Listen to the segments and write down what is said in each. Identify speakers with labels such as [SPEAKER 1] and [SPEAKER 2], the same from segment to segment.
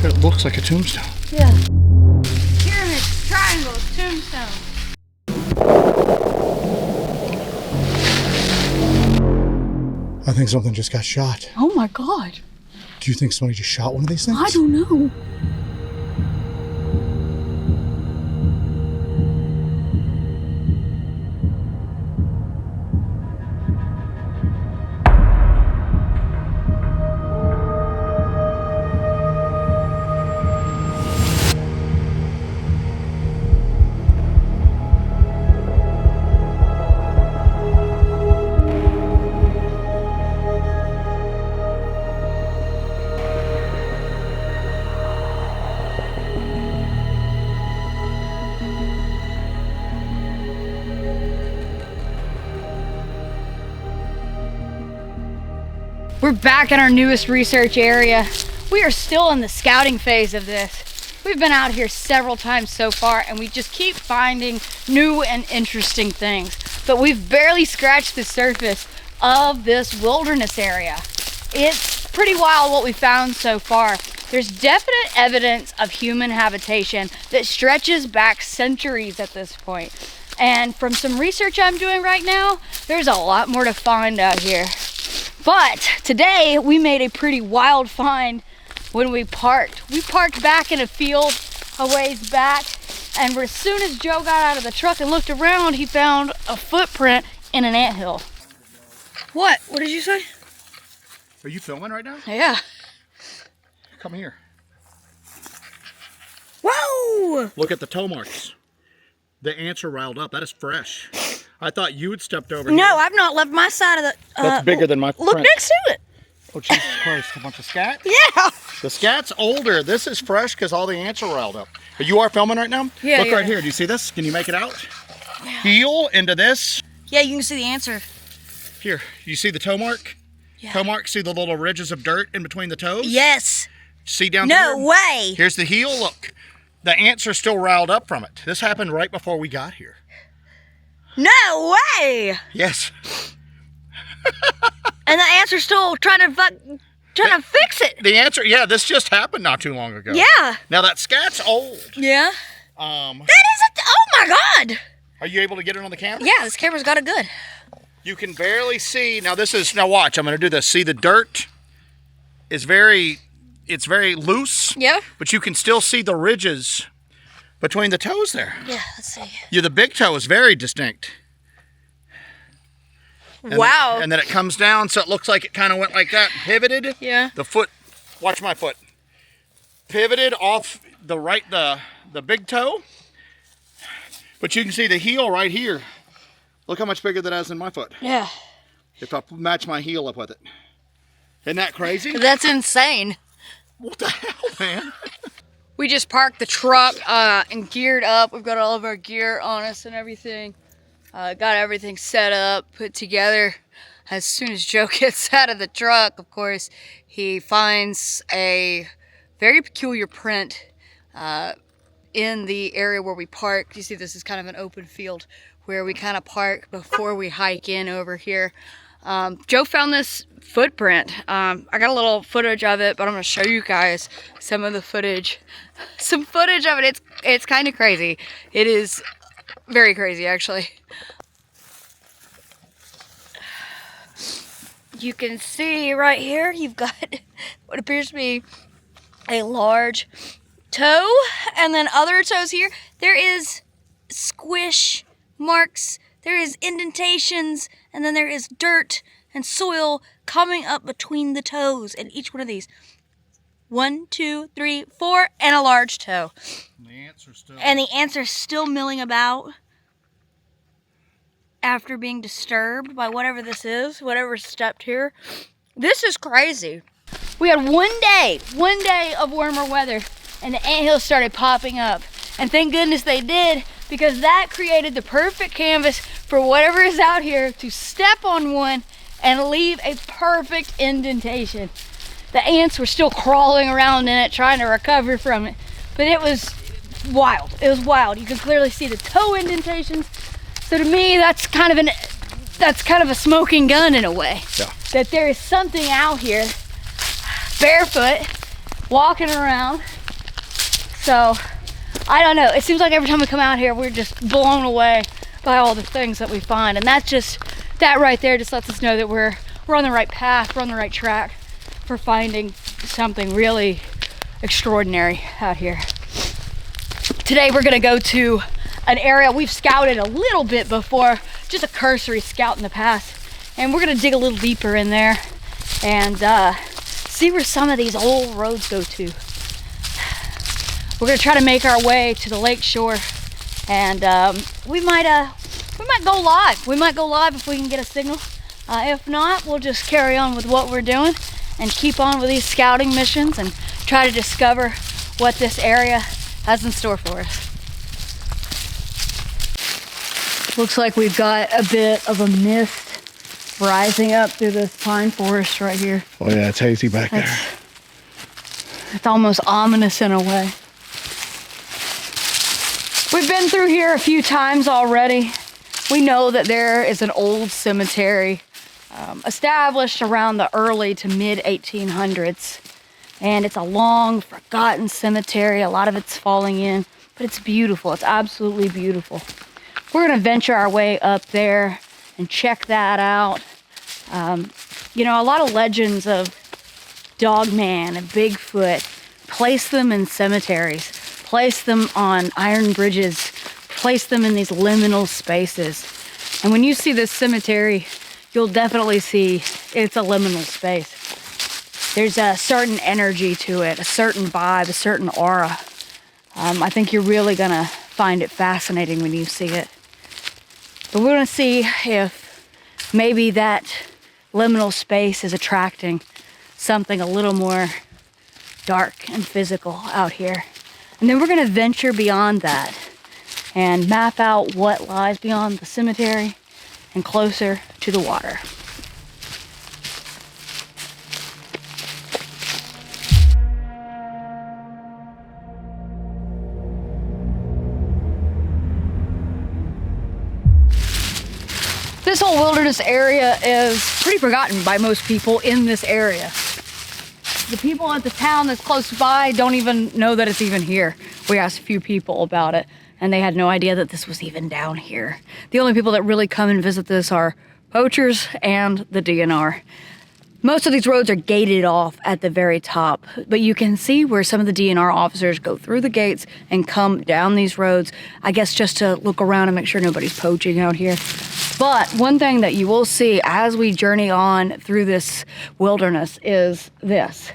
[SPEAKER 1] It looks like a tombstone.
[SPEAKER 2] Yeah. Pyramids, triangles, tombstones.
[SPEAKER 1] I think something just got shot.
[SPEAKER 2] Oh my God.
[SPEAKER 1] Do you think somebody just shot one of these things?
[SPEAKER 2] I don't know. We're back in our newest research area. We are still in the scouting phase of this. We've been out here several times so far and we just keep finding new and interesting things. But we've barely scratched the surface of this wilderness area. It's pretty wild what we found so far. There's definite evidence of human habitation that stretches back centuries at this point. And from some research I'm doing right now, there's a lot more to find out here. But today we made a pretty wild find when we parked. We parked back in a field a ways back, and as soon as Joe got out of the truck and looked around, he found a footprint in an anthill. What? What did you say?
[SPEAKER 1] Are you filming right now?
[SPEAKER 2] Yeah.
[SPEAKER 1] Come here.
[SPEAKER 2] Whoa!
[SPEAKER 1] Look at the toe marks. The ants are riled up. That is fresh. I thought you had stepped over
[SPEAKER 2] No,
[SPEAKER 1] here.
[SPEAKER 2] I've not left my side of the...
[SPEAKER 1] That's bigger than my
[SPEAKER 2] Look
[SPEAKER 1] print.
[SPEAKER 2] next to it.
[SPEAKER 1] Oh, Jesus Christ. A bunch of scat?
[SPEAKER 2] Yeah.
[SPEAKER 1] The scat's older. This is fresh because all the ants are riled up. But you are filming right now?
[SPEAKER 2] Yeah,
[SPEAKER 1] Look
[SPEAKER 2] yeah.
[SPEAKER 1] right here. Do you see this? Can you make it out? Yeah. Heel into this.
[SPEAKER 2] Yeah, you can see the answer.
[SPEAKER 1] Here. You see the toe mark?
[SPEAKER 2] Yeah.
[SPEAKER 1] Toe mark? See the little ridges of dirt in between the toes?
[SPEAKER 2] Yes.
[SPEAKER 1] See down
[SPEAKER 2] No
[SPEAKER 1] there?
[SPEAKER 2] way.
[SPEAKER 1] Here's the heel. Look. The ants are still riled up from it. This happened right before we got here.
[SPEAKER 2] No way.
[SPEAKER 1] Yes.
[SPEAKER 2] And the ants are still trying to fix it.
[SPEAKER 1] The answer, yeah, this just happened not too long ago.
[SPEAKER 2] Yeah.
[SPEAKER 1] Now that scat's old.
[SPEAKER 2] Yeah.
[SPEAKER 1] That
[SPEAKER 2] is a... Oh my God.
[SPEAKER 1] Are you able to get it on the camera?
[SPEAKER 2] Yeah, this camera's got it good.
[SPEAKER 1] You can barely see. Now now watch, I'm gonna do this. See, the dirt is it's very loose.
[SPEAKER 2] Yeah.
[SPEAKER 1] But you can still see the ridges between the toes there.
[SPEAKER 2] Yeah, let's see.
[SPEAKER 1] Yeah, the big toe is very distinct. And
[SPEAKER 2] wow.
[SPEAKER 1] And then it comes down, so it looks like it kind of went like that, pivoted.
[SPEAKER 2] Yeah.
[SPEAKER 1] The foot, watch my foot. Pivoted off the big toe. But you can see the heel right here. Look how much bigger that is than my foot.
[SPEAKER 2] Yeah.
[SPEAKER 1] If I match my heel up with it. Isn't that crazy?
[SPEAKER 2] That's insane.
[SPEAKER 1] What the hell, man?
[SPEAKER 2] We just parked the truck and geared up. We've got all of our gear on us and everything. Got everything set up, put together. As soon as Joe gets out of the truck, of course, he finds a very peculiar print in the area where we park. You see, this is kind of an open field where we kind of park before we hike in over here. Joe found this footprint. I got a little footage of it, but I'm gonna show you guys some of the footage. Some footage of it. It's kind of crazy. It is very crazy, actually. You can see right here, you've got what appears to be a large toe, and then other toes here. There is squish marks, there is indentations, and then there is dirt and soil coming up between the toes in each one of these. 1, 2, 3, 4, and a large toe. And the ants are still milling about after being disturbed by whatever this is, whatever stepped here. This is crazy. We had one day of warmer weather, and the anthills started popping up. And thank goodness they did, because that created the perfect canvas for whatever is out here to step on one and leave a perfect indentation. The ants were still crawling around in it, trying to recover from it. But it was wild. It was wild. You could clearly see the toe indentations. So to me, that's kind of a smoking gun in a way.
[SPEAKER 1] Yeah.
[SPEAKER 2] That there is something out here, barefoot, walking around. So, I don't know. It seems like every time we come out here, we're just blown away by all the things that we find. And that right there just lets us know that we're on the right path, we're on the right track for finding something really extraordinary out here. Today we're gonna go to an area we've scouted a little bit before, just a cursory scout in the past. And we're gonna dig a little deeper in there and see where some of these old roads go to. We're gonna try to make our way to the lake shore, and we might go live. We might go live if we can get a signal. If not, we'll just carry on with what we're doing and keep on with these scouting missions and try to discover what this area has in store for us. Looks like we've got a bit of a mist rising up through this pine forest right here.
[SPEAKER 1] Oh yeah, it's hazy back there.
[SPEAKER 2] It's almost ominous in a way. We've been through here a few times already. We know that there is an old cemetery established around the early to mid 1800s. And it's a long forgotten cemetery. A lot of it's falling in, but it's beautiful. It's absolutely beautiful. We're gonna venture our way up there and check that out. You know, a lot of legends of Dogman and Bigfoot place them in cemeteries, place them on iron bridges, place them in these liminal spaces. And when you see this cemetery, you'll definitely see it's a liminal space. There's a certain energy to it, a certain vibe, a certain aura. I think you're really gonna find it fascinating when you see it. But we're gonna see if maybe that liminal space is attracting something a little more dark and physical out here. And then we're gonna venture beyond that and map out what lies beyond the cemetery and closer to the water. This whole wilderness area is pretty forgotten by most people in this area. The people at the town that's close by don't even know that it's even here. We asked a few people about it, and they had no idea that this was even down here. The only people that really come and visit this are poachers and the DNR. Most of these roads are gated off at the very top, but you can see where some of the DNR officers go through the gates and come down these roads, I guess just to look around and make sure nobody's poaching out here. But one thing that you will see as we journey on through this wilderness is this.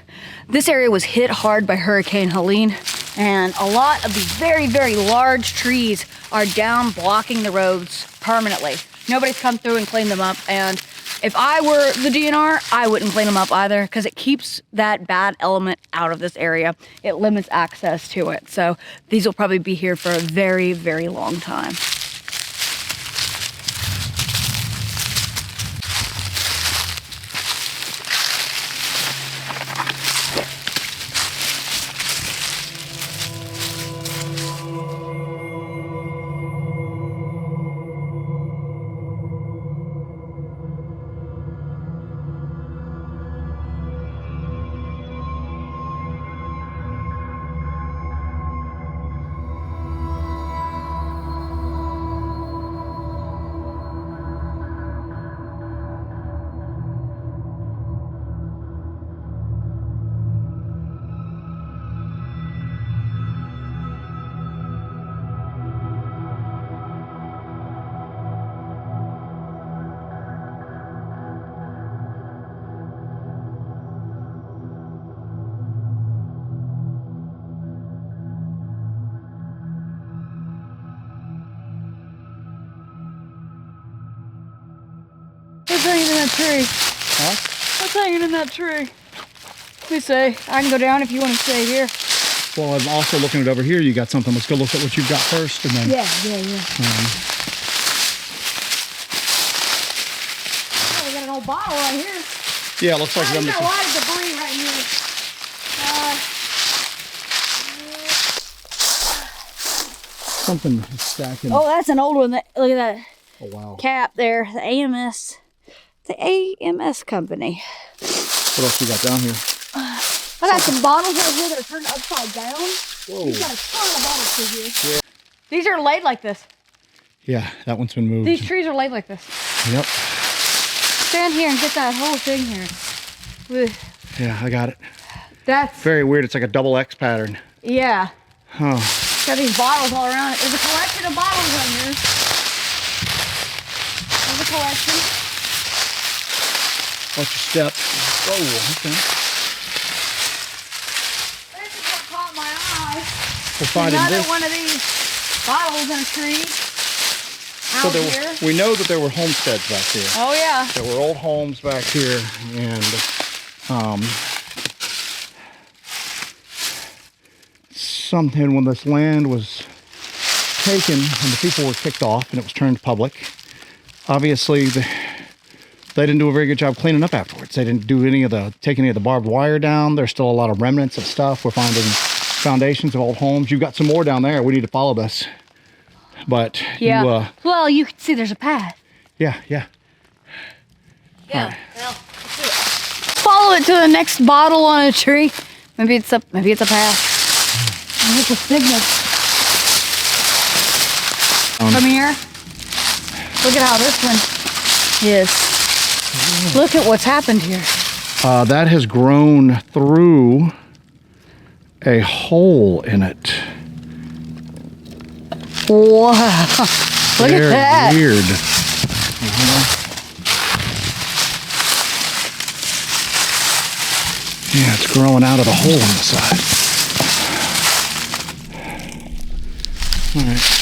[SPEAKER 2] This area was hit hard by Hurricane Helene, and a lot of these very, very large trees are down blocking the roads permanently. Nobody's come through and cleaned them up, and if I were the DNR, I wouldn't clean them up either, because it keeps that bad element out of this area. It limits access to it. So these will probably be here for a very, very long time. What's hanging in that tree?
[SPEAKER 1] Huh?
[SPEAKER 2] What's hanging in that tree? Let me see. I can go down if you want to stay here.
[SPEAKER 1] Well, I'm also looking at over here. You got something. Let's go look at what you've got first, and then.
[SPEAKER 2] Yeah. Oh, we got an old bottle right here.
[SPEAKER 1] Yeah, it looks like
[SPEAKER 2] There's a lot of debris right here.
[SPEAKER 1] Something stacking.
[SPEAKER 2] Oh, that's an old one. Look at that
[SPEAKER 1] Oh wow.
[SPEAKER 2] cap there. The AMS company.
[SPEAKER 1] What else you got down here?
[SPEAKER 2] I got some bottles right here that are turned upside down.
[SPEAKER 1] Whoa.
[SPEAKER 2] He's got a ton of bottles through here.
[SPEAKER 1] Yeah.
[SPEAKER 2] These are laid like this.
[SPEAKER 1] Yeah, that one's been moved.
[SPEAKER 2] These trees are laid like this.
[SPEAKER 1] Yep.
[SPEAKER 2] Stand here and get that whole thing here.
[SPEAKER 1] Yeah, I got it.
[SPEAKER 2] That's
[SPEAKER 1] very weird. It's like a double X pattern.
[SPEAKER 2] Yeah.
[SPEAKER 1] Huh.
[SPEAKER 2] Got these bottles all around it. There's a collection of bottles on here. There's a collection.
[SPEAKER 1] Watch your step. Oh, okay.
[SPEAKER 2] This is what caught my eye.
[SPEAKER 1] We're finding
[SPEAKER 2] Another
[SPEAKER 1] this.
[SPEAKER 2] one of these bottles in a tree.
[SPEAKER 1] So
[SPEAKER 2] Out here.
[SPEAKER 1] we know that there were homesteads back here.
[SPEAKER 2] Oh yeah.
[SPEAKER 1] There were old homes back here, and something when this land was taken and the people were kicked off and it was turned public, obviously they didn't do a very good job cleaning up afterwards. They didn't do take any of the barbed wire down. There's still a lot of remnants of stuff. We're finding foundations of old homes. You've got some more down there. We need to follow this. But
[SPEAKER 2] yeah. Well, you can see there's a path.
[SPEAKER 1] Yeah.
[SPEAKER 2] Yeah.
[SPEAKER 1] Right.
[SPEAKER 2] Well, let's do it. Follow it to the next bottle on a tree. Maybe it's a path. Maybe it's a signal. Come here. Look at how this one is. Look at what's happened here.
[SPEAKER 1] That has grown through a hole in it.
[SPEAKER 2] Wow. Look at that.
[SPEAKER 1] Weird. Yeah, it's growing out of the hole on the side. All right.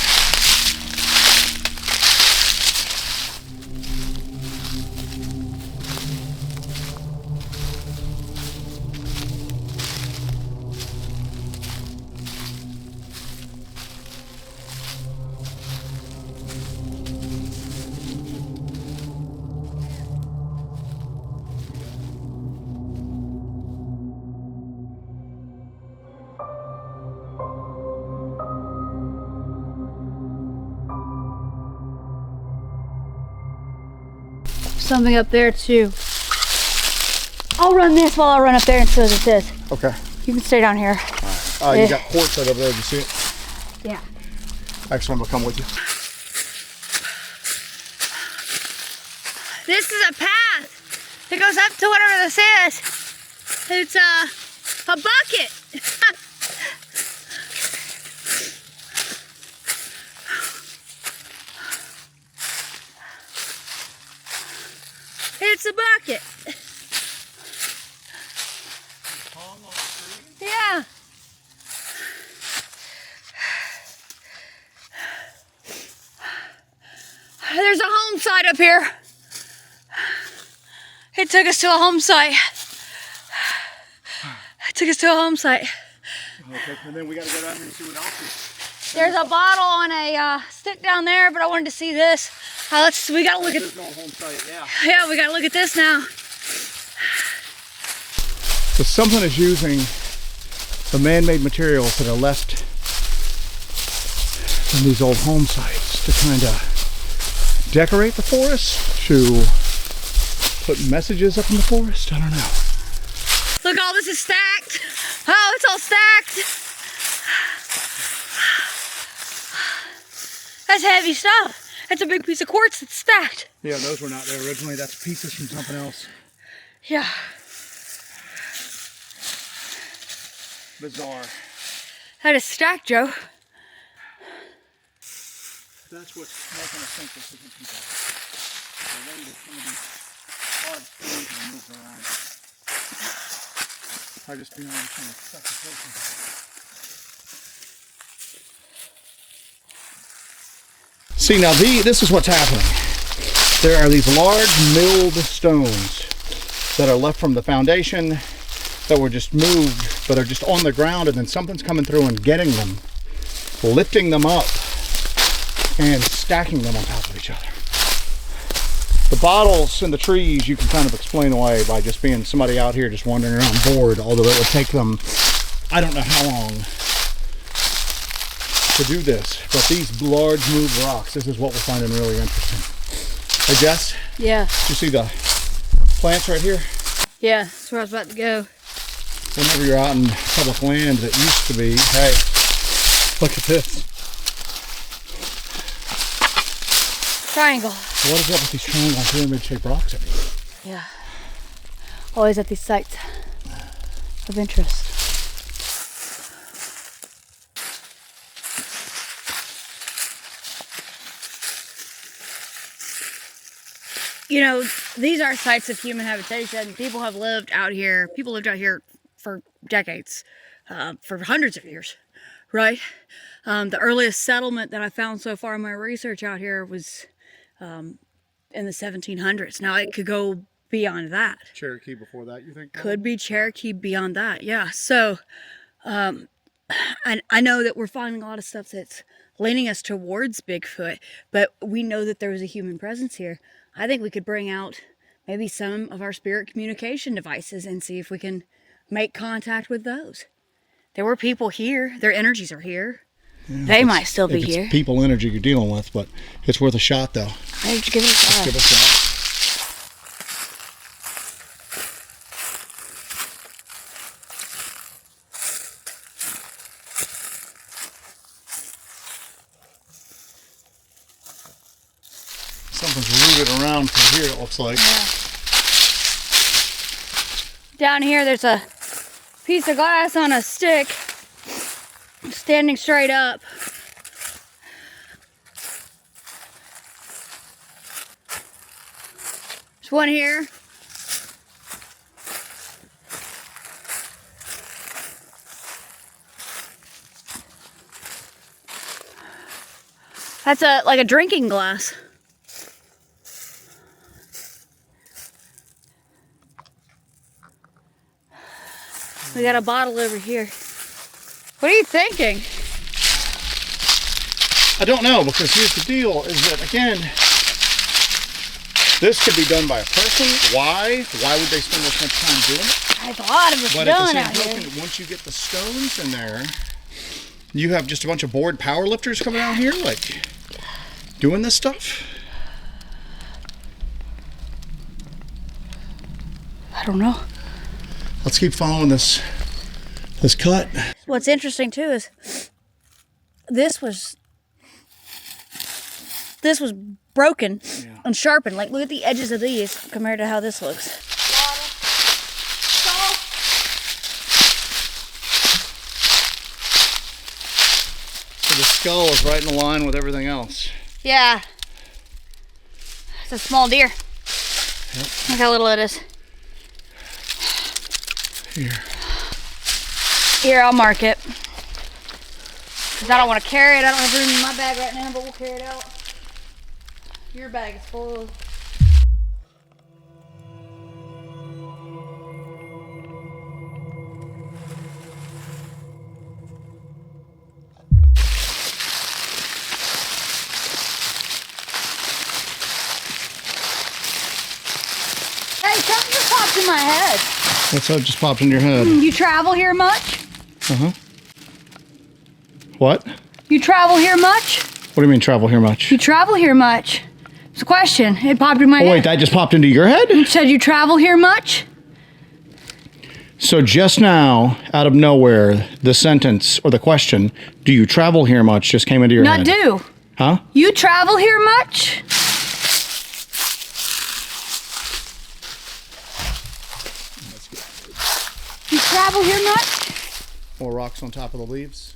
[SPEAKER 2] Something up there too. I'll run this while I run up there and see what it is.
[SPEAKER 1] Okay.
[SPEAKER 2] You can stay down here.
[SPEAKER 1] All right. You got quartz right over there. Did you see it?
[SPEAKER 2] Yeah.
[SPEAKER 1] Excellent. We'll come with you.
[SPEAKER 2] This is a path that goes up to whatever this is. It's a bucket. It's a bucket. Yeah. There's a home site up here. It took us to a home site.
[SPEAKER 1] Okay, and then we got to go down here and see what else is.
[SPEAKER 2] There's a bottle on a stick down there, but I wanted to see this. We gotta look at.
[SPEAKER 1] There's no home site, yeah.
[SPEAKER 2] Yeah, we gotta look at this now.
[SPEAKER 1] So something is using the man-made materials that are left from these old home sites to kind of decorate the forest, to put messages up in the forest. I don't know.
[SPEAKER 2] Look, all this is stacked. Oh, it's all stacked. That's heavy stuff. That's a big piece of quartz that's stacked.
[SPEAKER 1] Yeah, those were not there originally. That's pieces from something else.
[SPEAKER 2] Yeah.
[SPEAKER 1] Bizarre.
[SPEAKER 2] That is stacked, Joe.
[SPEAKER 1] That's what's making us think this isn't people. They're ready to some of these odd stones that are moved around. I just feel like some suffocation. See, now this is what's happening. There are these large milled stones that are left from the foundation that were just moved, but are just on the ground, and then something's coming through and getting them, lifting them up, and stacking them on top of each other. The bottles and the trees you can kind of explain away by just being somebody out here just wandering around bored, although it would take them, I don't know how long to do this, but these large moved rocks, this is what we're finding really interesting. Hey Jess?
[SPEAKER 2] Yeah.
[SPEAKER 1] You see the plants right here?
[SPEAKER 2] Yeah, that's where I was about to go.
[SPEAKER 1] whenever you're out in public land that used to be, hey, look at this.
[SPEAKER 2] Triangle.
[SPEAKER 1] What is up with these triangle pyramid-shaped rocks everywhere?
[SPEAKER 2] Yeah. Always at these sites of interest. You know, these are sites of human habitation. People lived out here for decades, for hundreds of years, right? The earliest settlement that I found so far in my research out here was in the 1700s. Now, it could go beyond that.
[SPEAKER 1] Cherokee before that, you think?
[SPEAKER 2] Could be Cherokee beyond that, yeah. So, I know that we're finding a lot of stuff that's leaning us towards Bigfoot, but we know that there was a human presence here. I think we could bring out maybe some of our spirit communication devices and see if we can make contact with those. There were people here. Their energies are here. Yeah, they might still be here.
[SPEAKER 1] It's people energy you're dealing with, but it's worth a shot, though.
[SPEAKER 2] Let's give it a shot.
[SPEAKER 1] Let's give it a shot. Something's rooted around through here, it looks like.
[SPEAKER 2] Yeah. Down here, there's a piece of glass on a stick standing straight up. There's one here. That's like a drinking glass. We got a bottle over here. What are you thinking?
[SPEAKER 1] I don't know, because here's the deal, is that, again, this could be done by a person. Why? Why would they spend this much time doing it?
[SPEAKER 2] There's a lot of us
[SPEAKER 1] doing out here. But once you get the stones in there, you have just a bunch of bored power lifters coming out here, like, doing this stuff.
[SPEAKER 2] I don't know.
[SPEAKER 1] Let's keep following this cut.
[SPEAKER 2] What's interesting too is this was broken and sharpened. Like, look at the edges of these compared to how this looks.
[SPEAKER 1] So the skull is right in line with everything else.
[SPEAKER 2] Yeah. It's a small deer.
[SPEAKER 1] Yep.
[SPEAKER 2] Look how little it is. Here, I'll mark it. Because I don't want to carry it. I don't have room in my bag right now, but we'll carry it out. Your bag is full. Hey, something just popped in my head.
[SPEAKER 1] What's that just popped in your head?
[SPEAKER 2] You travel here much?
[SPEAKER 1] Uh-huh. What?
[SPEAKER 2] You travel here much?
[SPEAKER 1] What do you mean travel here much?
[SPEAKER 2] You travel here much? It's a question. It popped in my head.
[SPEAKER 1] Wait, that just popped into your head?
[SPEAKER 2] You said you travel here much?
[SPEAKER 1] So just now, out of nowhere, the sentence or the question, do you travel here much, just came into your head.
[SPEAKER 2] Not do.
[SPEAKER 1] Huh?
[SPEAKER 2] You travel here much? You travel here much?
[SPEAKER 1] More rocks on top of the leaves.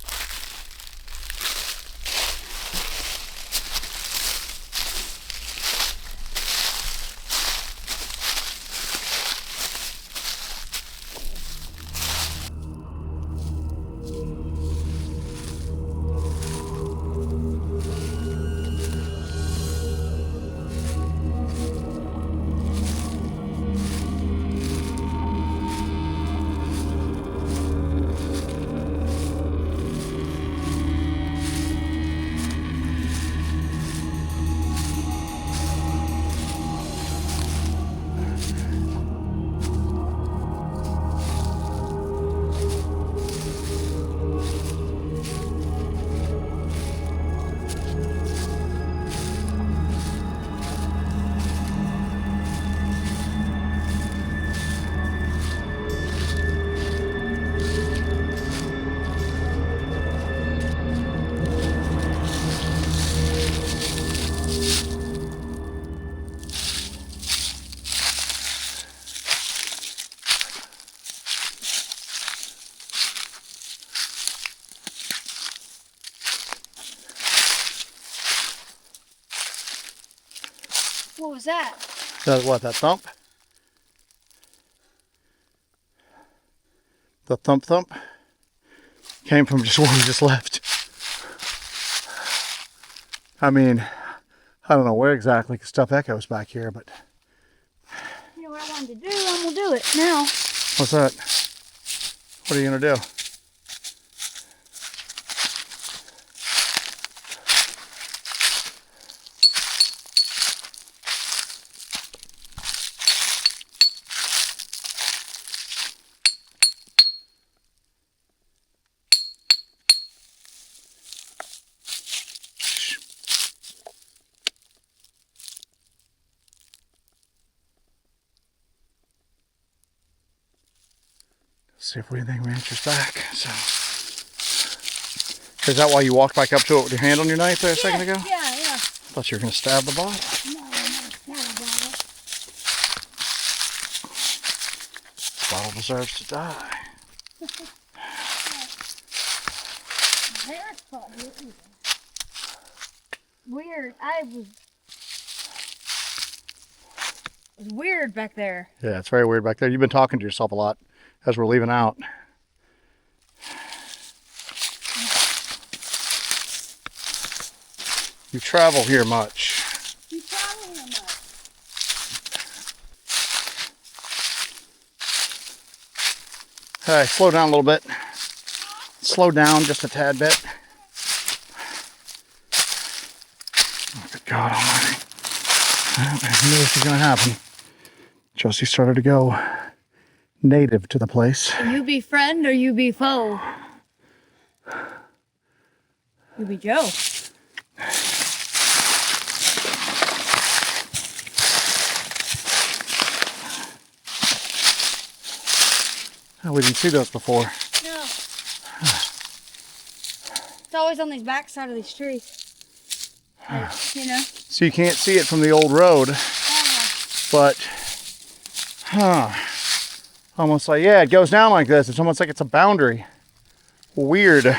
[SPEAKER 2] What was that?
[SPEAKER 1] That what? That thump? The thump came from just where we just left. I mean, I don't know where exactly, because stuff echoes back here, but...
[SPEAKER 2] You know what I wanted to do? I'm going to do it now.
[SPEAKER 1] What's that? What are you going to do? See if anything ranches back. So, is that why you walked back up to it with your hand on your knife there a second ago?
[SPEAKER 2] Yeah.
[SPEAKER 1] I thought you were going to stab the bottle.
[SPEAKER 2] No, I'm not stab the bottle.
[SPEAKER 1] This bottle deserves to die.
[SPEAKER 2] There's probably either. Weird. It was weird back there.
[SPEAKER 1] Yeah, it's very weird back there. You've been talking to yourself a lot as we're leaving out. You travel here much.
[SPEAKER 2] You travel here much.
[SPEAKER 1] Hey, slow down a little bit. Slow down just a tad bit. Oh, good God almighty. I knew this was going to happen. Josie started to go native to the place.
[SPEAKER 2] You be friend or you be foe? You be Joe.
[SPEAKER 1] Oh, we didn't see those before.
[SPEAKER 2] No. It's always on these back side of these trees. You know?
[SPEAKER 1] So you can't see it from the old road, but, almost like, yeah, it goes down like this. It's almost like it's a boundary. Weird.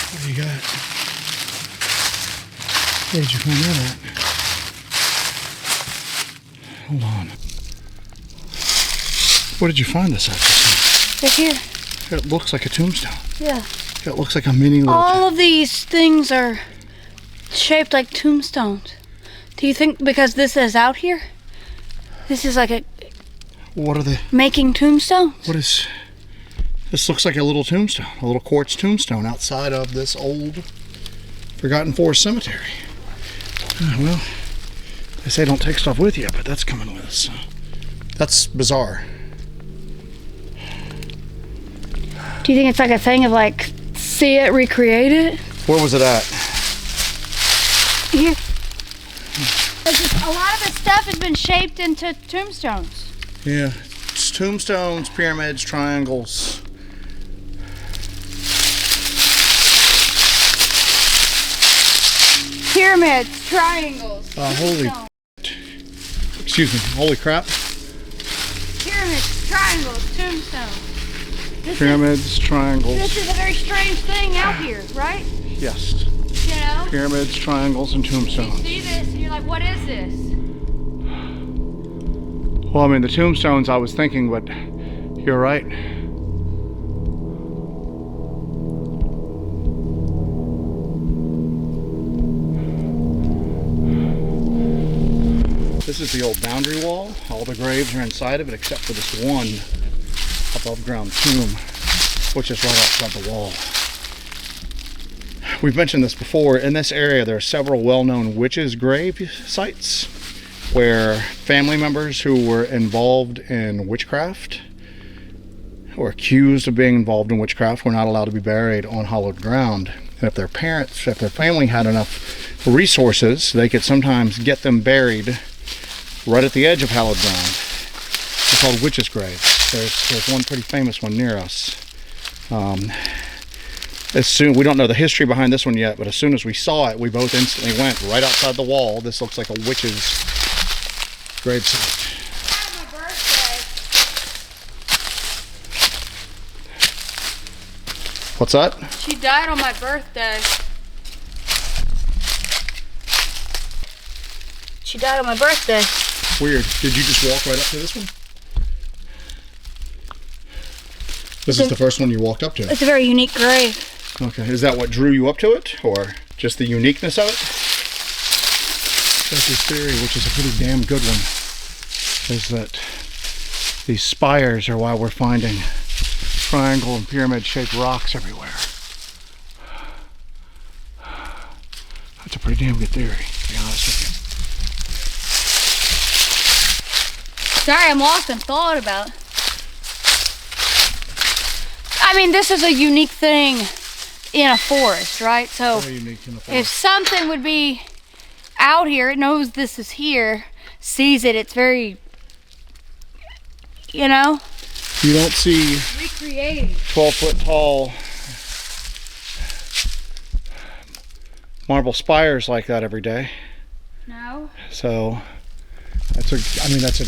[SPEAKER 1] What do you got? Where did you find that at? Hold on. Where did you find this at?
[SPEAKER 2] Right here.
[SPEAKER 1] It looks like a tombstone.
[SPEAKER 2] Yeah.
[SPEAKER 1] It looks like a mini little...
[SPEAKER 2] All of these things are shaped like tombstones. Do you think because this is out here? This is like a...
[SPEAKER 1] What are they?
[SPEAKER 2] Making tombstones?
[SPEAKER 1] What is... This looks like a little tombstone. A little quartz tombstone outside of this old Forgotten Forest Cemetery. Well, they say don't take stuff with you, but that's coming with us. So that's bizarre.
[SPEAKER 2] Do you think it's like a thing of like, see it, recreate it?
[SPEAKER 1] Where was it at?
[SPEAKER 2] Here. A lot of this stuff has been shaped into tombstones.
[SPEAKER 1] Yeah, it's tombstones, pyramids, triangles.
[SPEAKER 2] Pyramids, triangles.
[SPEAKER 1] Holy... Excuse me, holy crap.
[SPEAKER 2] Pyramids, triangles, tombstones.
[SPEAKER 1] Pyramids, triangles.
[SPEAKER 2] This is a very strange thing out here, right?
[SPEAKER 1] Yes.
[SPEAKER 2] You know?
[SPEAKER 1] Pyramids, triangles, and
[SPEAKER 2] You
[SPEAKER 1] tombstones.
[SPEAKER 2] see this and you're like, what is this?
[SPEAKER 1] Well, I mean, the tombstones I was thinking, but you're right. This is the old boundary wall. All the graves are inside of it except for this one above ground tomb, which is right outside the wall. we've mentioned this before. In this area, there are several well-known witches' grave sites where family members who were involved in witchcraft or accused of being involved in witchcraft were not allowed to be buried on hallowed ground. And if their parents, if their family had enough resources, they could sometimes get them buried right at the edge of hallowed ground. They're called witches' graves. There's one pretty famous one near us. We don't know the history behind this one yet, but as soon as we saw it, we both instantly went right outside the wall. This looks like a witch's gravesite.
[SPEAKER 2] My birthday.
[SPEAKER 1] What's that?
[SPEAKER 2] She died on my birthday. She died on my birthday.
[SPEAKER 1] Weird. Did you just walk right up to this one? This is the first one you walked up to.
[SPEAKER 2] It's a very unique grave.
[SPEAKER 1] Okay. Is that what drew you up to it, or just the uniqueness of it? That's his theory, which is a pretty damn good one, is that these spires are why we're finding triangle and pyramid-shaped rocks everywhere. That's a pretty damn good theory, to be honest with you.
[SPEAKER 2] Sorry, I'm lost in thought about. I mean, this is a unique thing in a forest, right? So
[SPEAKER 1] Very unique in a forest.
[SPEAKER 2] if something would be out here, it knows this is here, sees it, it's very, you know?
[SPEAKER 1] You don't see
[SPEAKER 2] Recreating.
[SPEAKER 1] 12-foot tall marble spires like that every day.
[SPEAKER 2] No.
[SPEAKER 1] So that's a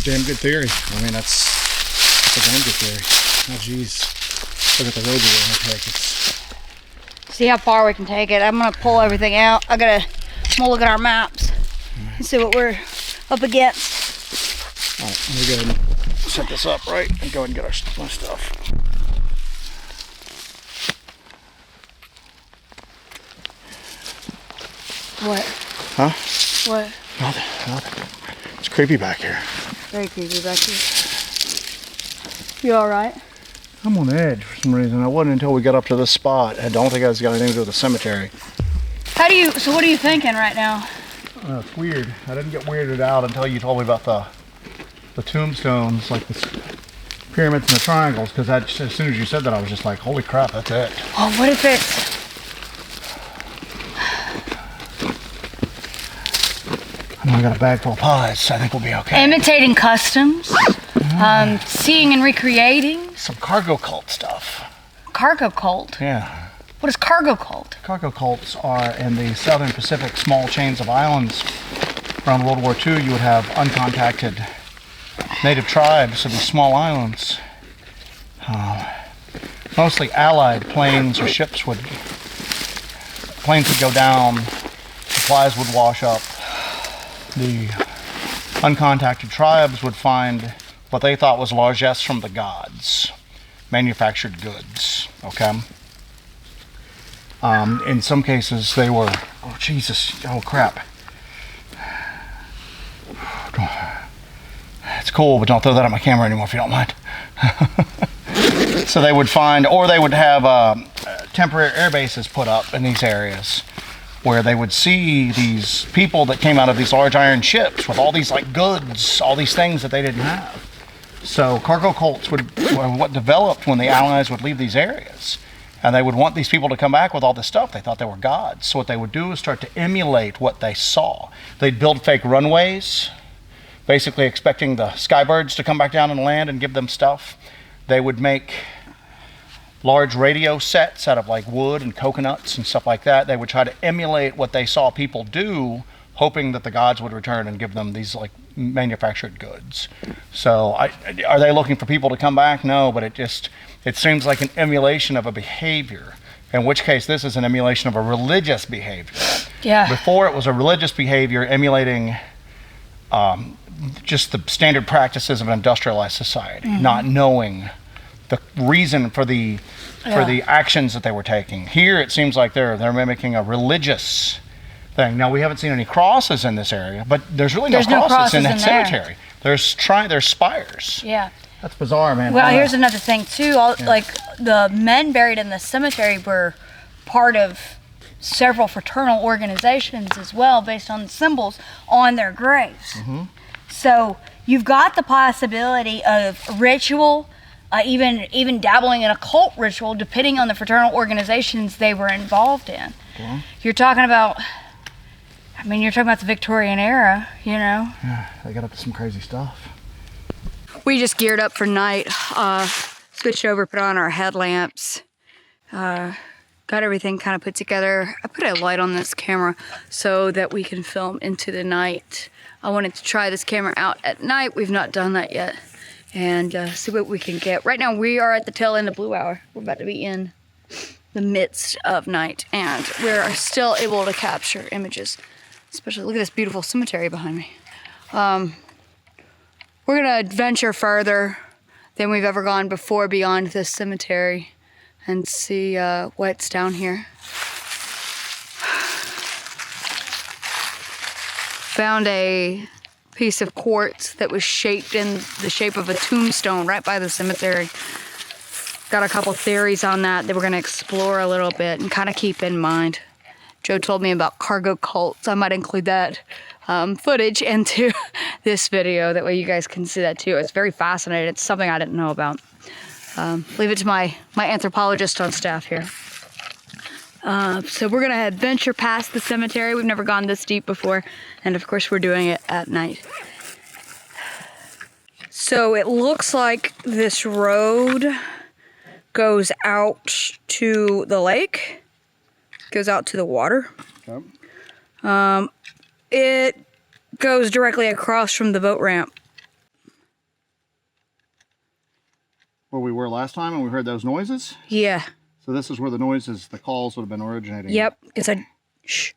[SPEAKER 1] damn good theory. I mean, that's a damn good theory. Oh geez, look at the road we're gonna take.
[SPEAKER 2] See how far we can take it. I'm gonna pull everything out. I'm gonna look at our maps and see what we're up against.
[SPEAKER 1] All right, let me go ahead and set this up right and go ahead and get my stuff.
[SPEAKER 2] What?
[SPEAKER 1] Huh?
[SPEAKER 2] What?
[SPEAKER 1] Nothing. It's creepy back here.
[SPEAKER 2] Very creepy back here. You all right?
[SPEAKER 1] I'm on edge for some reason. I wasn't until we got up to this spot. I don't think it's got anything to do with the cemetery.
[SPEAKER 2] So what are you thinking right now?
[SPEAKER 1] It's weird. I didn't get weirded out until you told me about the tombstones, like the pyramids and the triangles, because as soon as you said that, I was just like, holy crap, that's it.
[SPEAKER 2] Oh, what if it's...
[SPEAKER 1] I got a bag full of pies. I think we'll be okay.
[SPEAKER 2] imitating customs, seeing and recreating.
[SPEAKER 1] Some cargo cult stuff.
[SPEAKER 2] Cargo cult?
[SPEAKER 1] Yeah.
[SPEAKER 2] What is cargo cult?
[SPEAKER 1] Cargo cults are in the southern Pacific, small chains of islands. Around World War II, you would have uncontacted native tribes of these small islands. Mostly allied planes or ships planes would go down, supplies would wash up. The uncontacted tribes would find what they thought was largesse from the gods, manufactured goods, okay? In some cases they were, oh Jesus, oh crap. It's cool, but don't throw that on my camera anymore if you don't mind. So they would find, or they would have temporary air bases put up in these areas where they would see these people that came out of these large iron ships with all these like goods, all these things that they didn't have. So cargo cults were what developed when the Allies would leave these areas. And they would want these people to come back with all this stuff. They thought they were gods. So what they would do is start to emulate what they saw. They'd build fake runways, basically expecting the skybirds to come back down and land and give them stuff. They would make large radio sets out of like wood and coconuts and stuff like that. They would try to emulate what they saw people do, hoping that the gods would return and give them these like manufactured goods. So are they looking for people to come back? No, but it seems like an emulation of a behavior, in which case this is an emulation of a religious behavior.
[SPEAKER 2] Yeah.
[SPEAKER 1] Before it was a religious behavior emulating just the standard practices of an industrialized society, not knowing the reason for the actions that they were taking. Here it seems like they're mimicking a religious thing. Now we haven't seen any crosses in this area, but there's really no crosses in that cemetery. There's spires.
[SPEAKER 2] Yeah.
[SPEAKER 1] That's bizarre, man.
[SPEAKER 2] Well, here's another thing too. Like the men buried in the cemetery were part of several fraternal organizations as well, based on the symbols on their graves. So you've got the possibility of ritual, even dabbling in occult ritual, depending on the fraternal organizations they were involved in.
[SPEAKER 1] Okay.
[SPEAKER 2] You're talking about, I mean, you're talking about the Victorian era, you know?
[SPEAKER 1] Yeah, they got up to some crazy stuff.
[SPEAKER 2] We just geared up for night, switched over, put on our headlamps, got everything kind of put together. I put a light on this camera so that we can film into the night. I wanted to try this camera out at night. We've not done that yet. And see what we can get. Right now we are at the tail end of Blue Hour. We're about to be in the midst of night, and we're still able to capture images. Especially, look at this beautiful cemetery behind me. We're gonna venture further than we've ever gone before beyond this cemetery and see what's down here. Found a piece of quartz that was shaped in the shape of a tombstone right by the cemetery. Got a couple theories on that we're gonna explore a little bit and kind of keep in mind. Joe told me about cargo cults. I might include that footage into this video. That way you guys can see that too. It's very fascinating. It's something I didn't know about. Leave it to my anthropologist on staff here. So we're gonna venture past the cemetery. We've never gone this deep before. And of course we're doing it at night. So it looks like this road goes out to the lake, goes out to the water. Okay. It goes directly across from the boat ramp.
[SPEAKER 1] Where we were last time and we heard those noises?
[SPEAKER 2] Yeah.
[SPEAKER 1] So this is where the noises, the calls would have been originating.
[SPEAKER 2] Yep. It's a shh.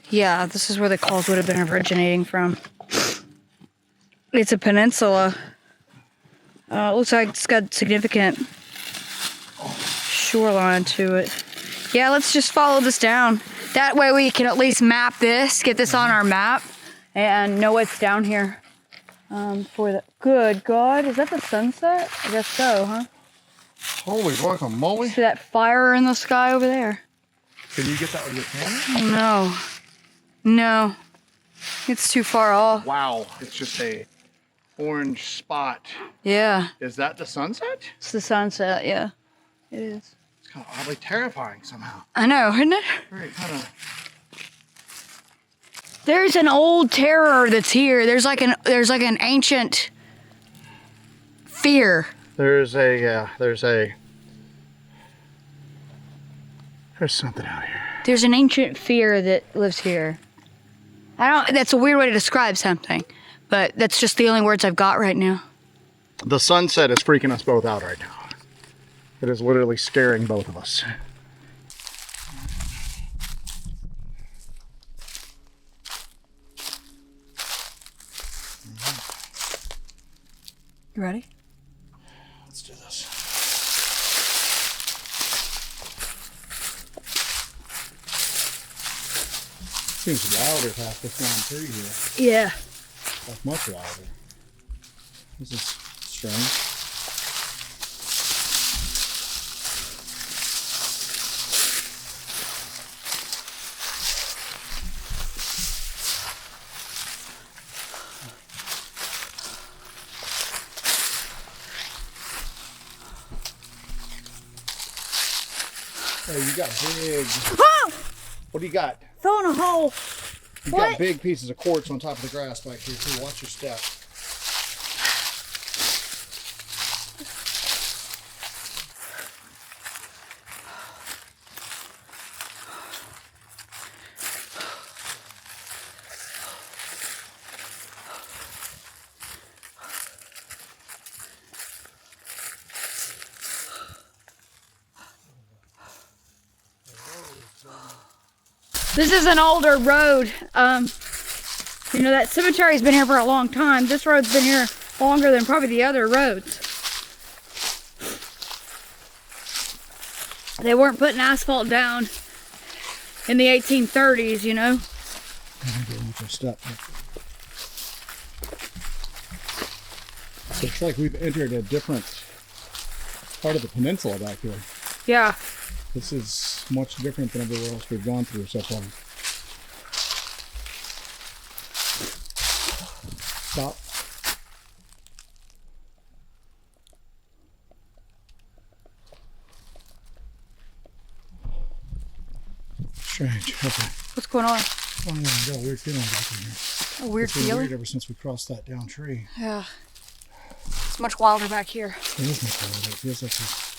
[SPEAKER 2] Yeah, this is where the calls would have been originating from. It's a peninsula. Looks like it's got significant shoreline to it. Yeah, let's just follow this down. That way we can at least map this, get this on our map, and know what's down here. For the good God, is that the sunset? I guess so, huh?
[SPEAKER 1] Holy guacamole!
[SPEAKER 2] See that fire in the sky over there?
[SPEAKER 1] Can you get that with your camera?
[SPEAKER 2] No. No, it's too far off.
[SPEAKER 1] Wow, it's just a orange spot.
[SPEAKER 2] Yeah.
[SPEAKER 1] Is that the sunset?
[SPEAKER 2] It's the sunset, yeah. It is.
[SPEAKER 1] It's kind of oddly terrifying somehow.
[SPEAKER 2] I know, isn't it?
[SPEAKER 1] Very kind of.
[SPEAKER 2] There's an old terror that's here. There's like an ancient fear.
[SPEAKER 1] There's something out here.
[SPEAKER 2] There's an ancient fear that lives here. That's a weird way to describe something, but that's just the only words I've got right now.
[SPEAKER 1] The sunset is freaking us both out right now. It is literally scaring both of us.
[SPEAKER 2] You ready?
[SPEAKER 1] Let's do this. Seems louder past this one too here.
[SPEAKER 2] Yeah.
[SPEAKER 1] That's much louder. This is strange. Oh, you got big.
[SPEAKER 2] Oh!
[SPEAKER 1] What do you got?
[SPEAKER 2] Fell in a hole.
[SPEAKER 1] You
[SPEAKER 2] What?
[SPEAKER 1] got big pieces of quartz on top of the grass back here too. Watch your step.
[SPEAKER 2] This is an older road. You know, that cemetery's been here for a long time. This road's been here longer than probably the other roads. They weren't putting asphalt down in the 1830s, you know.
[SPEAKER 1] Step. So it's like we've entered a different part of the peninsula back here.
[SPEAKER 2] Yeah.
[SPEAKER 1] This is much different than everywhere else we've gone through so far. Stop. Strange. Okay.
[SPEAKER 2] What's going on?
[SPEAKER 1] Oh, yeah, I got a weird feeling back in here.
[SPEAKER 2] A weird
[SPEAKER 1] It's been
[SPEAKER 2] feeling?
[SPEAKER 1] weird ever since we crossed that down tree.
[SPEAKER 2] Yeah. It's much wilder back here.
[SPEAKER 1] It is much wilder. It feels like this.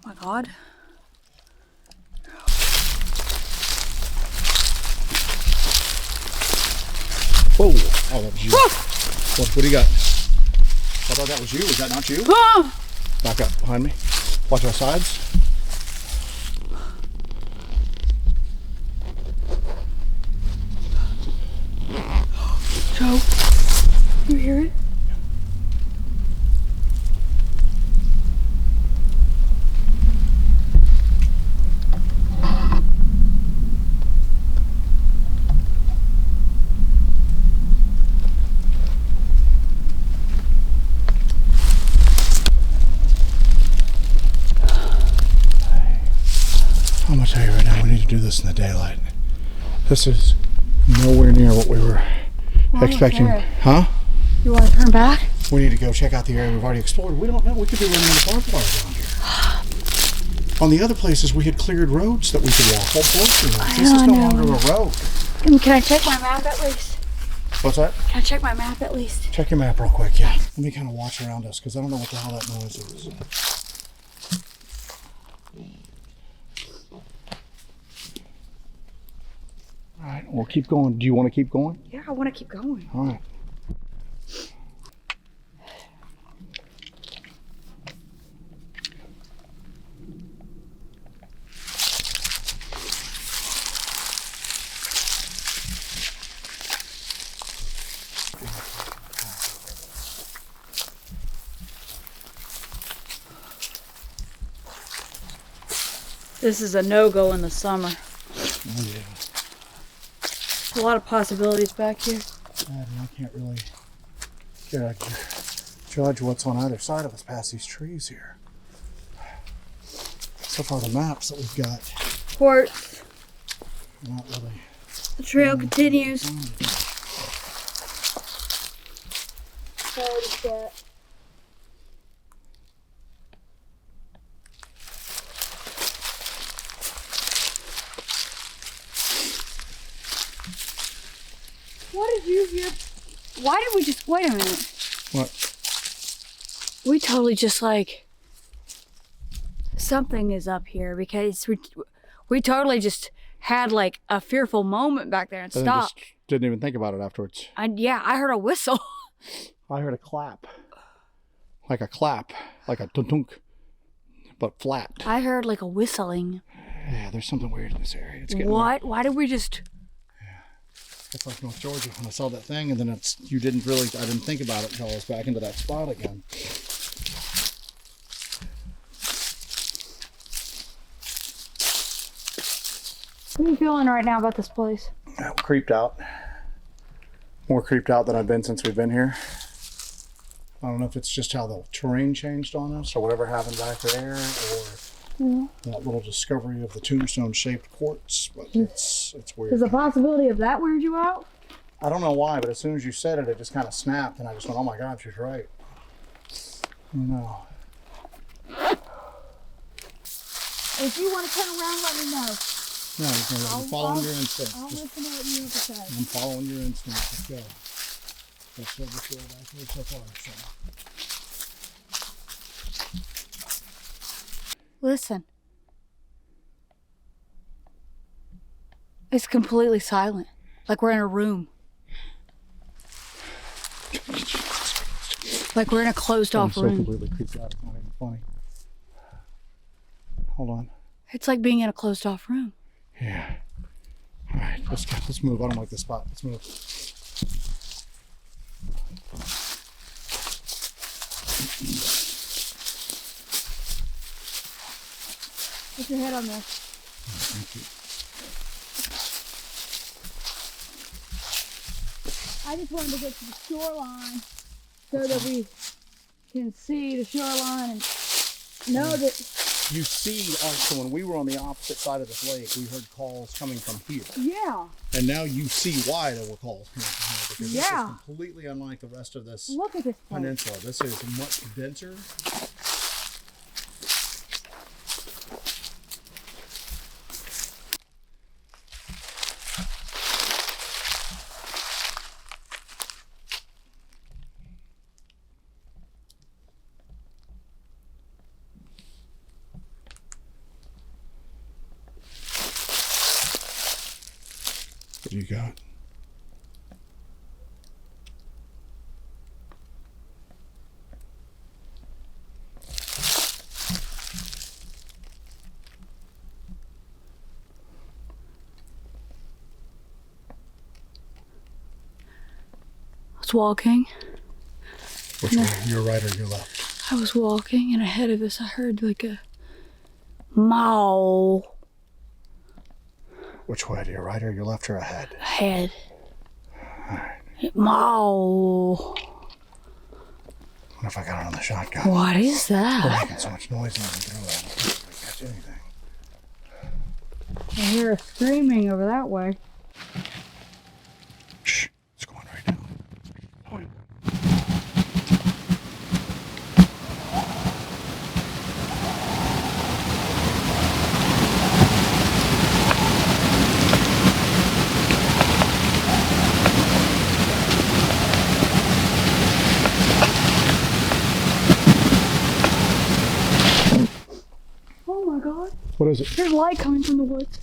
[SPEAKER 2] Oh my God.
[SPEAKER 1] Whoa! Oh, that was you. What do you got? I thought that was you. Was that not you?
[SPEAKER 2] Ah!
[SPEAKER 1] Back up behind me. Watch our sides.
[SPEAKER 2] Joe, you hear it?
[SPEAKER 1] I'm gonna tell you right now, we need to do this in the daylight. This is nowhere near what we were expecting. Huh?
[SPEAKER 2] You want to turn back?
[SPEAKER 1] We need to go check out the area we've already explored. We don't know. We could be running into barbed wire down here. On the other places, we had cleared roads that we could walk. Whole portion of this is no longer a road.
[SPEAKER 2] Can I check my map at least?
[SPEAKER 1] What's that?
[SPEAKER 2] Can I check my map at least?
[SPEAKER 1] Check your map real quick, yeah. Let me kind of watch around us because I don't know what the hell that noise is. All right, we'll keep going. Do you want to keep going?
[SPEAKER 2] Yeah, I want to keep going.
[SPEAKER 1] All right.
[SPEAKER 2] This is a no-go in the summer.
[SPEAKER 1] Oh, yeah.
[SPEAKER 2] A lot of possibilities back here.
[SPEAKER 1] I can't really judge what's on either side of us past these trees here. So far, the maps that we've got,
[SPEAKER 2] Quartz.
[SPEAKER 1] not really.
[SPEAKER 2] The trail continues. What did you hear? Why did we just, wait a minute.
[SPEAKER 1] What?
[SPEAKER 2] We totally just like, something is up here because we totally just had like a fearful moment back there and
[SPEAKER 1] Then
[SPEAKER 2] stopped.
[SPEAKER 1] just didn't even think about it afterwards.
[SPEAKER 2] Yeah, I heard a whistle.
[SPEAKER 1] I heard a clap. Like a clap. Like a tunk, but flat.
[SPEAKER 2] I heard like a whistling.
[SPEAKER 1] Yeah, there's something weird in this area. It's getting
[SPEAKER 2] What? Why did we just...
[SPEAKER 1] It's like North Georgia when I saw that thing, and then I didn't think about it until I was back into that spot again.
[SPEAKER 2] What are you feeling right now about this place?
[SPEAKER 1] I'm creeped out. More creeped out than I've been since we've been here. I don't know if it's just how the terrain changed on us or whatever happened back there, or that little discovery of the tombstone-shaped quartz, but it's weird.
[SPEAKER 2] Does the possibility of that weird you out?
[SPEAKER 1] I don't know why, but as soon as you said it, it just kind of snapped, and I just went, oh my God, she's right. No.
[SPEAKER 2] If you want to turn around, let me know.
[SPEAKER 1] No, I'm following your instincts.
[SPEAKER 2] I'll listen to what you have to say.
[SPEAKER 1] I'm following your instincts. Let's go. That's what we feel back here so far. So.
[SPEAKER 2] Listen. It's completely silent. Like we're in a room. Like we're in a closed off room.
[SPEAKER 1] I'm so completely creeped out. It's not even funny. Hold on.
[SPEAKER 2] It's like being in a closed off room.
[SPEAKER 1] Yeah. All right, let's move. I don't like this spot. Let's move.
[SPEAKER 2] Put your head on this.
[SPEAKER 1] Thank you.
[SPEAKER 2] I just wanted to get to the shoreline so that we can see the shoreline and know that.
[SPEAKER 1] You see, so when we were on the opposite side of this lake, we heard calls coming from here.
[SPEAKER 2] Yeah.
[SPEAKER 1] And now you see why there were calls coming from here, because this
[SPEAKER 2] Yeah.
[SPEAKER 1] is completely unlike the rest of this
[SPEAKER 2] Look at this place.
[SPEAKER 1] peninsula. This is much denser. What do you got?
[SPEAKER 2] I was walking.
[SPEAKER 1] Which way? Your right or your left?
[SPEAKER 2] I was walking, and ahead of us, I heard like a mow.
[SPEAKER 1] Which way? To your right or your left or ahead?
[SPEAKER 2] Ahead.
[SPEAKER 1] All right.
[SPEAKER 2] Mow.
[SPEAKER 1] What if I got it on the shotgun?
[SPEAKER 2] What is
[SPEAKER 1] We're
[SPEAKER 2] that?
[SPEAKER 1] making so much noise and through it. I don't think we catch anything.
[SPEAKER 2] I hear a screaming over that way.
[SPEAKER 1] Shh. It's going right now.
[SPEAKER 2] Oh my God.
[SPEAKER 1] What is it?
[SPEAKER 2] There's light coming from the woods.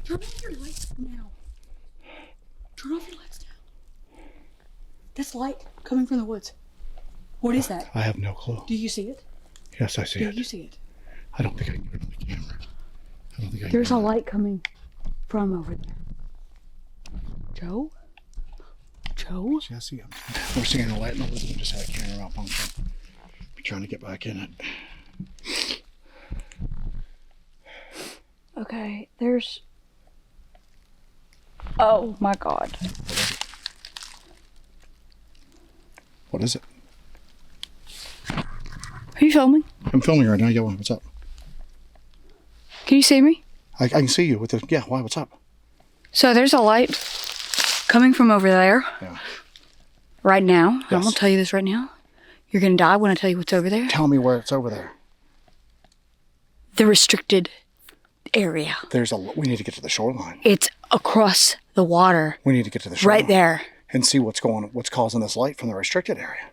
[SPEAKER 2] Turn off your lights now. Turn off your lights now. That's light coming from the woods. What is that?
[SPEAKER 1] I have no clue.
[SPEAKER 2] Do you see it?
[SPEAKER 1] Yes, I see
[SPEAKER 2] Do
[SPEAKER 1] it.
[SPEAKER 2] you see it?
[SPEAKER 1] I don't think I can get it on the camera. I don't think I can.
[SPEAKER 2] There's a light coming from over there. Joe? Joe?
[SPEAKER 1] Jesse, we're seeing a light in the woods. We just had a camera malfunction. We're trying to get back in it.
[SPEAKER 2] Okay, there's... Oh my God.
[SPEAKER 1] What is it?
[SPEAKER 2] Are you filming?
[SPEAKER 1] I'm filming right now. Yeah, what's up?
[SPEAKER 2] Can you see me?
[SPEAKER 1] I can see you with the... Yeah, why? What's up?
[SPEAKER 2] So there's a light coming from over there.
[SPEAKER 1] Yeah.
[SPEAKER 2] Right now.
[SPEAKER 1] Yes.
[SPEAKER 2] I'm going to tell you this right now. You're going to die when I tell you what's over there.
[SPEAKER 1] Tell me where it's over there.
[SPEAKER 2] The restricted area.
[SPEAKER 1] We need to get to the shoreline.
[SPEAKER 2] It's across the water.
[SPEAKER 1] We need to get to the shoreline.
[SPEAKER 2] Right there.
[SPEAKER 1] And see what's causing this light from the restricted area.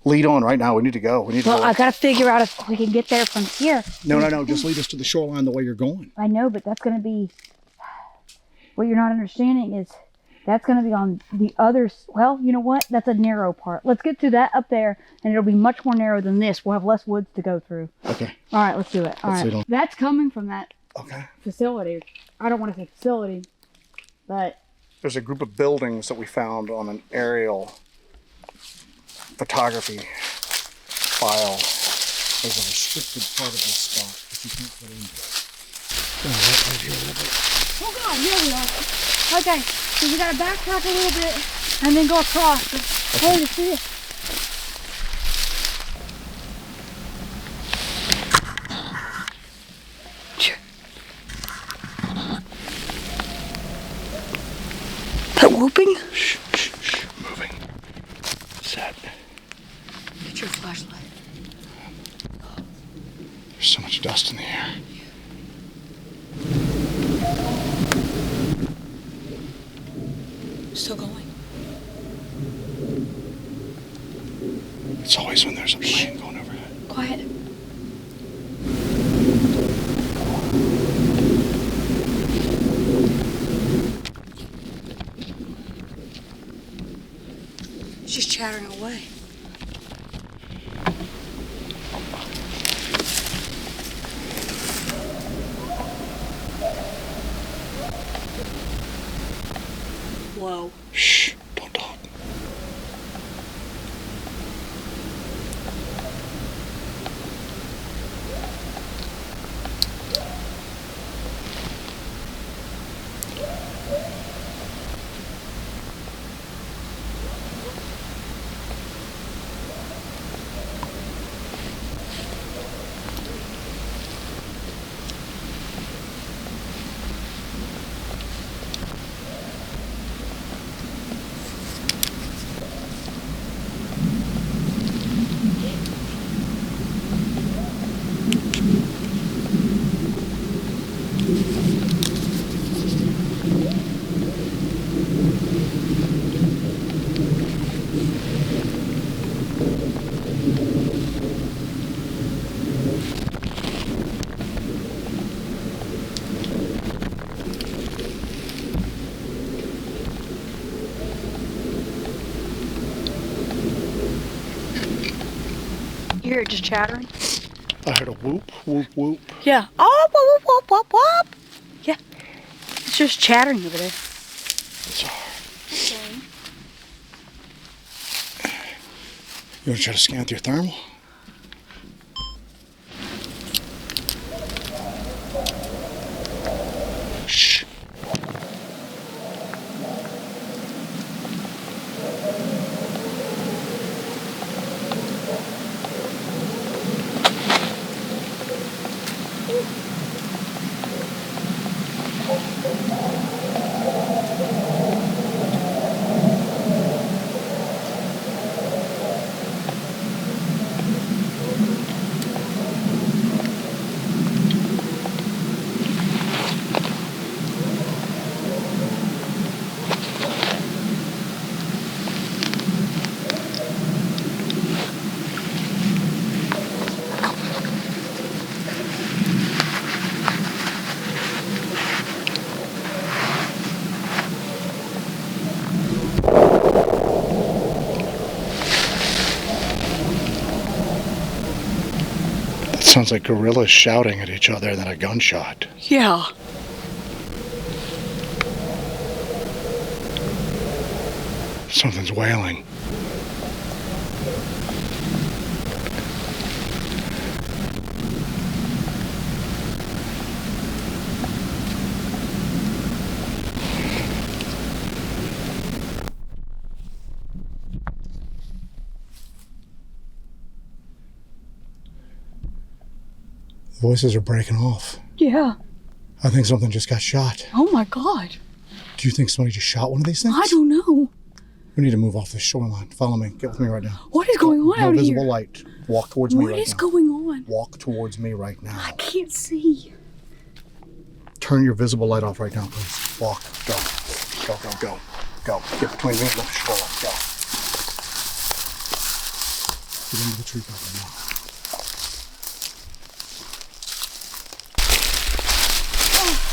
[SPEAKER 1] Lead on right now. We need to go. We need to
[SPEAKER 2] Well,
[SPEAKER 1] go.
[SPEAKER 2] I got to figure out if we can get there from here.
[SPEAKER 1] No. Just lead us to the shoreline the way you're going.
[SPEAKER 2] I know, but that's going to be... What you're not understanding is that's going to be on the other... Well, you know what? That's a narrow part. Let's get to that up there, and it'll be much more narrow than this. We'll have less woods to go through.
[SPEAKER 1] Okay.
[SPEAKER 2] All right, let's do it. All
[SPEAKER 1] Let's lead on.
[SPEAKER 2] right. That's coming from that
[SPEAKER 1] Okay.
[SPEAKER 2] facility. I don't want to say facility, but...
[SPEAKER 1] There's a group of buildings that we found on an aerial photography file. There's a restricted part of this spot that you can't get into. Right here a little bit.
[SPEAKER 2] Oh God, here we are. Okay, so we gotta backtrack a little bit and then go across. Hey, to see it. That whooping?
[SPEAKER 1] Shh. Moving. Set.
[SPEAKER 2] Get your flashlight.
[SPEAKER 1] There's so much dust in the air.
[SPEAKER 2] Still going.
[SPEAKER 1] It's always when there's a plane going overhead.
[SPEAKER 2] Quiet. She's chattering away. Whoa.
[SPEAKER 1] Shh, don't talk.
[SPEAKER 2] You hear it just chattering?
[SPEAKER 1] I heard a whoop, whoop, whoop.
[SPEAKER 2] Yeah. Oh, whoop, whoop, whoop, whoop. Yeah. It's just chattering over there.
[SPEAKER 1] Bizarre. You want to try to scan with your thermal? Shh. Sounds like gorillas shouting at each other than a gunshot.
[SPEAKER 2] Yeah.
[SPEAKER 1] Something's wailing. Voices are breaking off.
[SPEAKER 2] Yeah.
[SPEAKER 1] I think something just got shot.
[SPEAKER 2] Oh my God.
[SPEAKER 1] Do you think somebody just shot one of these things?
[SPEAKER 2] I don't know.
[SPEAKER 1] We need to move off the shoreline. Follow me. Get with me right now.
[SPEAKER 2] What is going on out
[SPEAKER 1] No visible
[SPEAKER 2] here?
[SPEAKER 1] light. Walk towards me right now.
[SPEAKER 2] What is going on?
[SPEAKER 1] Walk towards me right now.
[SPEAKER 2] I can't see.
[SPEAKER 1] Turn your visible light off right now, please. Walk. Go. Go, go, go. Go. Get between me and the shoreline. Go. Get into the tree cover now.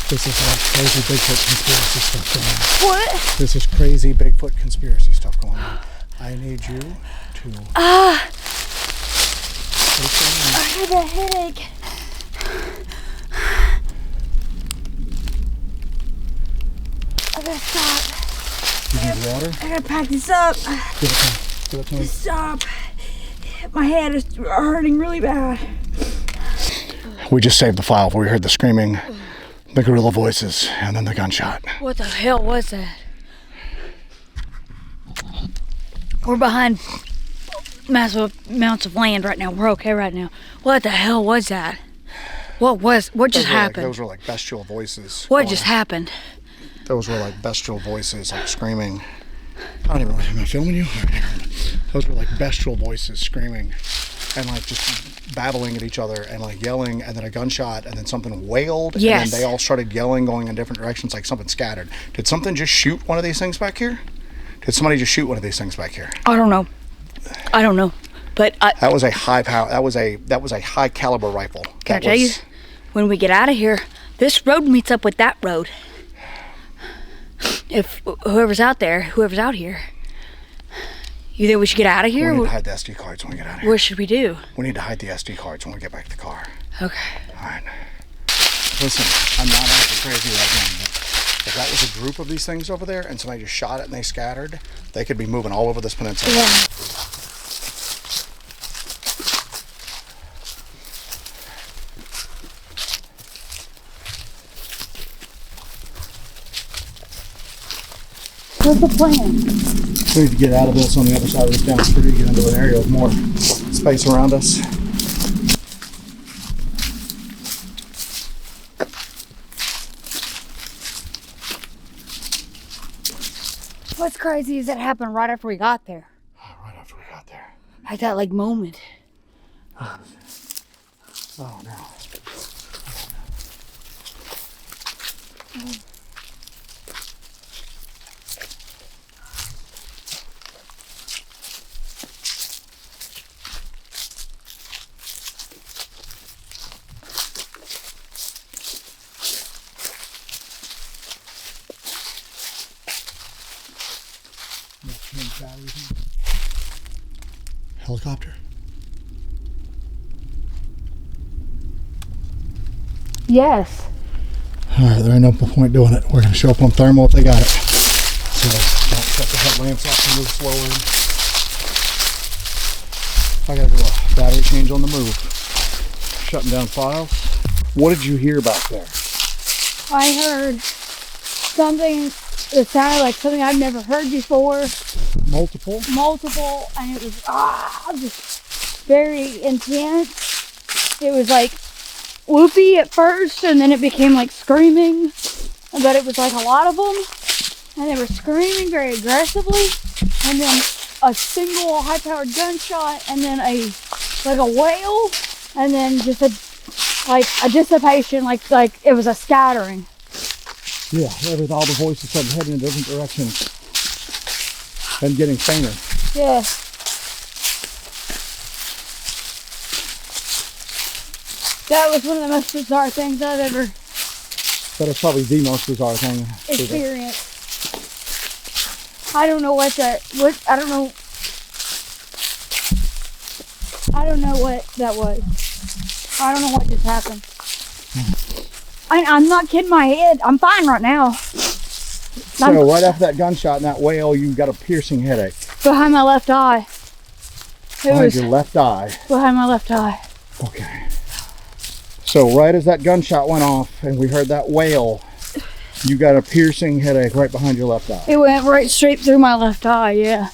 [SPEAKER 1] This is like crazy Bigfoot conspiracy stuff going on.
[SPEAKER 2] What?
[SPEAKER 1] This is crazy Bigfoot conspiracy stuff going on. I need you to...
[SPEAKER 2] I have a headache. I gotta stop.
[SPEAKER 1] You need water?
[SPEAKER 2] I gotta pack this up.
[SPEAKER 1] Give it to me. Give it to me.
[SPEAKER 2] Stop. My head is hurting really bad.
[SPEAKER 1] We just saved the file where we heard the screaming, the gorilla voices, and then the gunshot.
[SPEAKER 2] What the hell was that? We're behind massive amounts of land right now. We're okay right now. What the hell was that? What just happened?
[SPEAKER 1] Those were like bestial voices.
[SPEAKER 2] What just happened?
[SPEAKER 1] Those were like bestial voices, like screaming. I don't even know. Am I filming you? Those were like bestial voices screaming and like just battling at each other and like yelling, and then a gunshot, and then something wailed.
[SPEAKER 2] Yes.
[SPEAKER 1] And then they all started yelling, going in different directions, like something scattered. Did something just shoot one of these things back here? Did somebody just shoot one of these things back here?
[SPEAKER 2] I don't know. But
[SPEAKER 1] that was a high power. That was a high caliber rifle.
[SPEAKER 2] Can I tell you? When we get out of here, this road meets up with that road. If whoever's out here, you think we should get out of here?
[SPEAKER 1] We need to hide the SD cards when we get out of here.
[SPEAKER 2] What should we do?
[SPEAKER 1] We need to hide the SD cards when we get back to the car.
[SPEAKER 2] Okay.
[SPEAKER 1] All right. Listen, I'm not acting crazy right now, If that was a group of these things over there and somebody just shot it and they scattered, they could be moving all over this peninsula.
[SPEAKER 2] Yeah. What's the plan?
[SPEAKER 1] We need to get out of this on the other side of this down street, get into an area with more space around us.
[SPEAKER 2] What's crazy is it happened right after we got there.
[SPEAKER 1] Right after we got there.
[SPEAKER 2] Like that like moment.
[SPEAKER 1] Oh no. Helicopter.
[SPEAKER 2] Yes.
[SPEAKER 1] Alright, there ain't no point doing it. We're going to show up on thermal if they got it. So don't shut the headlamps off and move slower. I got to do a battery change on the move. Shutting down files. What did you hear back there?
[SPEAKER 2] I heard something that sounded like something I've never heard before.
[SPEAKER 1] Multiple,
[SPEAKER 2] and it was just very intense. It was like whoopee at first, and then it became like screaming, but it was like a lot of them, and they were screaming very aggressively, and then a single high-powered gunshot, and then a wail, and then just a dissipation, like it was a scattering.
[SPEAKER 1] Yeah, all the voices started heading in different directions and getting fainter.
[SPEAKER 2] Yeah. That was one of the most bizarre things I've ever
[SPEAKER 1] That is probably the most bizarre thing.
[SPEAKER 2] experienced. I don't know I don't know what that was. I don't know what just happened. I'm not kidding my head. I'm fine right now.
[SPEAKER 1] So right after that gunshot and that wail, you got a piercing headache.
[SPEAKER 2] Behind my left eye.
[SPEAKER 1] Behind your left eye.
[SPEAKER 2] Behind my left eye.
[SPEAKER 1] Okay. So right as that gunshot went off and we heard that wail, you got a piercing headache right behind your left eye.
[SPEAKER 2] It went right straight through my left eye, yeah.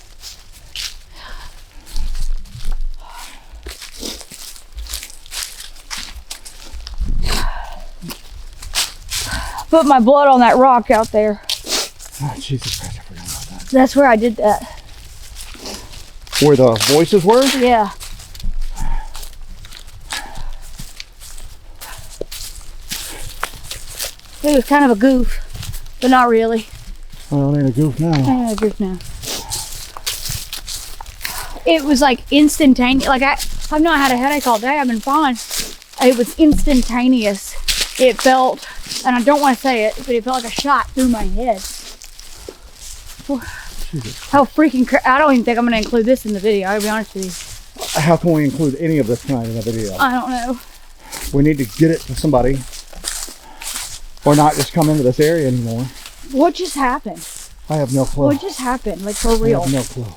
[SPEAKER 2] Put my blood on that rock out there.
[SPEAKER 1] Oh, Jesus Christ, I forgot about that.
[SPEAKER 2] That's where I did that.
[SPEAKER 1] Where the voices were?
[SPEAKER 2] Yeah. It was kind of a goof, but not really.
[SPEAKER 1] Well, it ain't a goof now.
[SPEAKER 2] Ain't a goof now. It was like instantaneous. Like I've not had a headache all day. I've been fine. It was instantaneous. It felt, and I don't want to say it, but it felt like a shot through my head. How freaking I don't even think I'm going to include this in the video, I'll be honest with you.
[SPEAKER 1] How can we include any of this tonight in the video?
[SPEAKER 2] I don't know.
[SPEAKER 1] We need to get it to somebody. Or not just come into this area anymore.
[SPEAKER 2] What just happened?
[SPEAKER 1] I have no clue.
[SPEAKER 2] What just happened? Like for real?
[SPEAKER 1] I have no clue.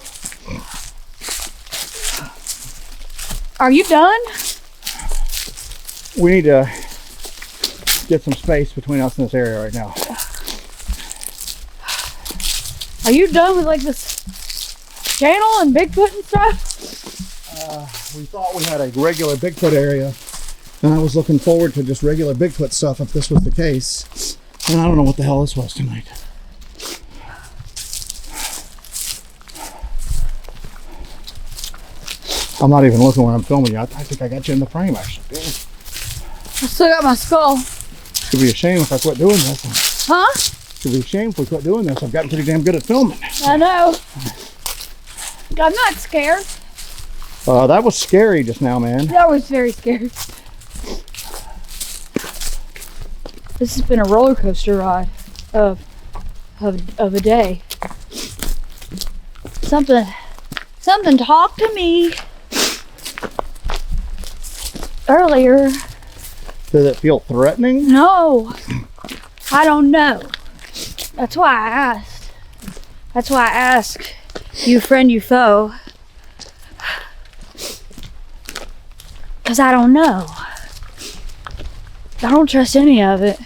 [SPEAKER 2] Are you done?
[SPEAKER 1] We need to get some space between us and this area right now.
[SPEAKER 2] Are you done with like this channel and Bigfoot and stuff?
[SPEAKER 1] We thought we had a regular Bigfoot area, and I was looking forward to just regular Bigfoot stuff if this was the case. And I don't know what the hell this was tonight. I'm not even looking where I'm filming you. I think I got you in the frame actually.
[SPEAKER 2] I still got my skull.
[SPEAKER 1] It'd be a shame if I quit doing this.
[SPEAKER 2] Huh?
[SPEAKER 1] It'd be a shame if we quit doing this. I've gotten pretty damn good at filming.
[SPEAKER 2] I know. I'm not scared.
[SPEAKER 1] That was scary just now, man.
[SPEAKER 2] That was very scary. This has been a roller coaster ride of a day. Something talked to me earlier.
[SPEAKER 1] Does it feel threatening?
[SPEAKER 2] No, I don't know. That's why I asked. That's why I ask, you friend, you foe. Because I don't know. I don't trust any of it.